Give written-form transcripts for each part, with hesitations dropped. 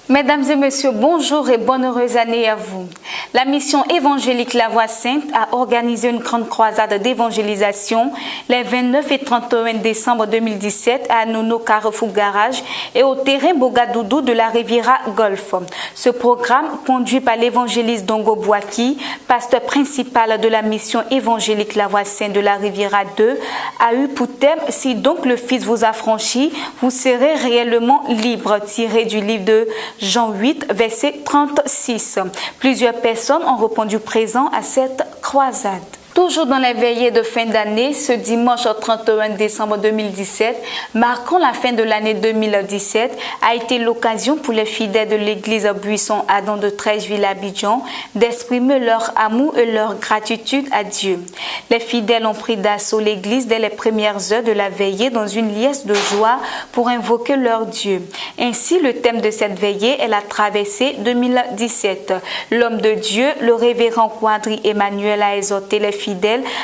Mesdames et messieurs, bonjour et bonne heureuse année à vous. La mission évangélique La Voix Sainte a organisé une grande croisade d'évangélisation les 29 et 31 décembre 2017 à Nono Carrefour Garage et au terrain Bogadoudou de la Riviera Golf. Ce programme, conduit par l'évangéliste Dongo Bouaki, pasteur principal de la mission évangélique La Voix Sainte de la Riviera 2, a eu pour thème « Si donc le Fils vous a franchi, vous serez réellement libre » tiré du livre de Jean 8, verset 36. Plusieurs personnes ont répondu présent à cette croisade. Toujours dans les veillées de fin d'année, ce dimanche 31 décembre 2017, marquant la fin de l'année 2017, a été l'occasion pour les fidèles de l'église Buisson Adam de Trècheville Abidjan d'exprimer leur amour et leur gratitude à Dieu. Les fidèles ont pris d'assaut l'église dès les premières heures de la veillée dans une liesse de joie pour invoquer leur Dieu. Ainsi, le thème de cette veillée est la traversée 2017. L'homme de Dieu, le révérend Quadri Emmanuel, a exhorté les fidèles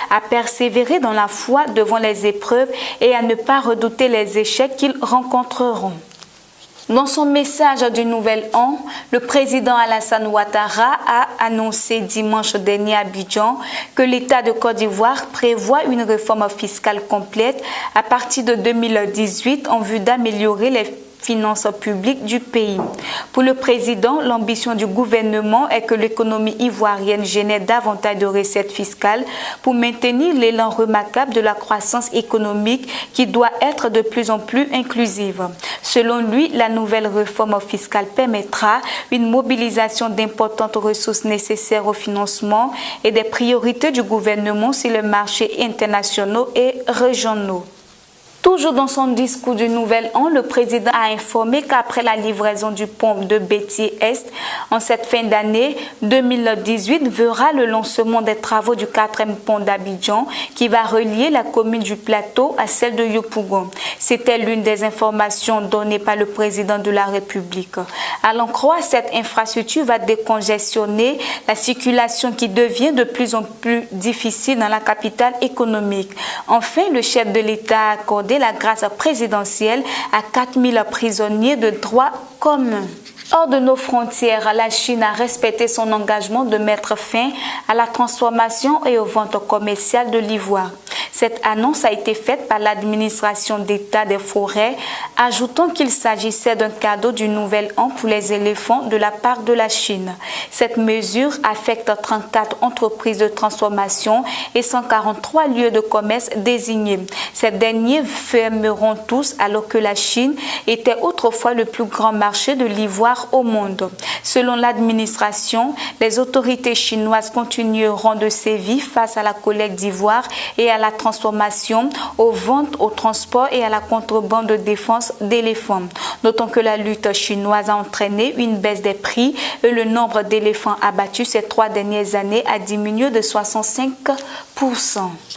à persévérer dans la foi devant les épreuves et à ne pas redouter les échecs qu'ils rencontreront. Dans son message du Nouvel An, le président Alassane Ouattara a annoncé dimanche dernier à Abidjan que l'État de Côte d'Ivoire prévoit une réforme fiscale complète à partir de 2018 en vue d'améliorer les finances publiques du pays. Pour le président, l'ambition du gouvernement est que l'économie ivoirienne génère davantage de recettes fiscales pour maintenir l'élan remarquable de la croissance économique qui doit être de plus en plus inclusive. Selon lui, la nouvelle réforme fiscale permettra une mobilisation d'importantes ressources nécessaires au financement et des priorités du gouvernement sur les marchés internationaux et régionaux. Toujours dans son discours du Nouvel An, le président a informé qu'après la livraison du pont de Bétier-Est, en cette fin d'année 2018 verra le lancement des travaux du 4e pont d'Abidjan qui va relier la commune du Plateau à celle de Yopougon. C'était l'une des informations données par le président de la République. À l'en croire, cette infrastructure va décongestionner la circulation qui devient de plus en plus difficile dans la capitale économique. Enfin, le chef de l'État a accordé la grâce présidentielle à 4000 prisonniers de droit commun. Hors de nos frontières, la Chine a respecté son engagement de mettre fin à la transformation et aux ventes commerciales de l'ivoire. Cette annonce a été faite par l'administration d'État des forêts, ajoutant qu'il s'agissait d'un cadeau du Nouvel An pour les éléphants de la part de la Chine. Cette mesure affecte 34 entreprises de transformation et 143 lieux de commerce désignés. Ces derniers fermeront tous alors que la Chine était autrefois le plus grand marché de l'ivoire au monde. Selon l'administration, les autorités chinoises continueront de sévir face à la collecte d'ivoire et à la transformation, aux ventes, au transport et à la contrebande de défense d'éléphants. Notons que la lutte chinoise a entraîné une baisse des prix et le nombre d'éléphants abattus ces 3 dernières années a diminué de 65%.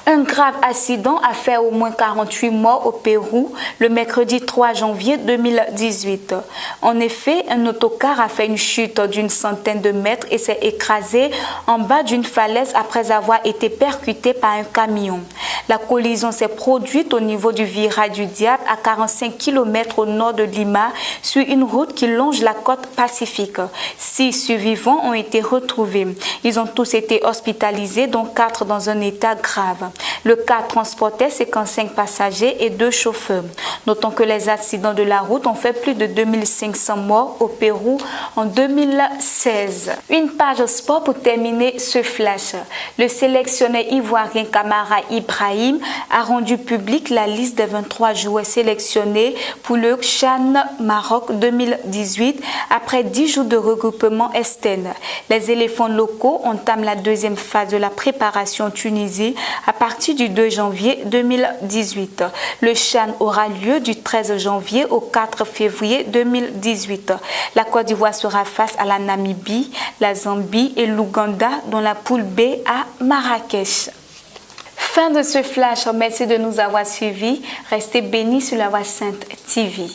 Un grave accident a fait au moins 48 morts au Pérou le mercredi 3 janvier 2018. En effet, un autocar a fait une chute d'une centaine de mètres et s'est écrasé en bas d'une falaise après avoir été percuté par un camion. La collision s'est produite au niveau du virage du Diable à 45 km au nord de Lima sur une route qui longe la côte Pacifique. 6 survivants ont été retrouvés. Ils ont tous été hospitalisés, dont 4 dans un état grave. Le car transportait 55 passagers et 2 chauffeurs. Notons que les accidents de la route ont fait plus de 2500 morts au Pérou en 2016. Une page sport pour terminer ce flash. Le sélectionneur ivoirien Kamara Ibrahim a rendu public la liste des 23 joueurs sélectionnés pour le CHAN Maroc 2018 après 10 jours de regroupement externe. Les éléphants locaux entament la deuxième phase de la préparation en Tunisie à partir du 2 janvier 2018. Le CHAN aura lieu du 13 janvier au 4 février 2018. La Côte d'Ivoire sera face à la Namibie, la Zambie et l'Ouganda dans la poule B à Marrakech. Fin de ce flash, merci de nous avoir suivis. Restez bénis sur La Voix Sainte TV.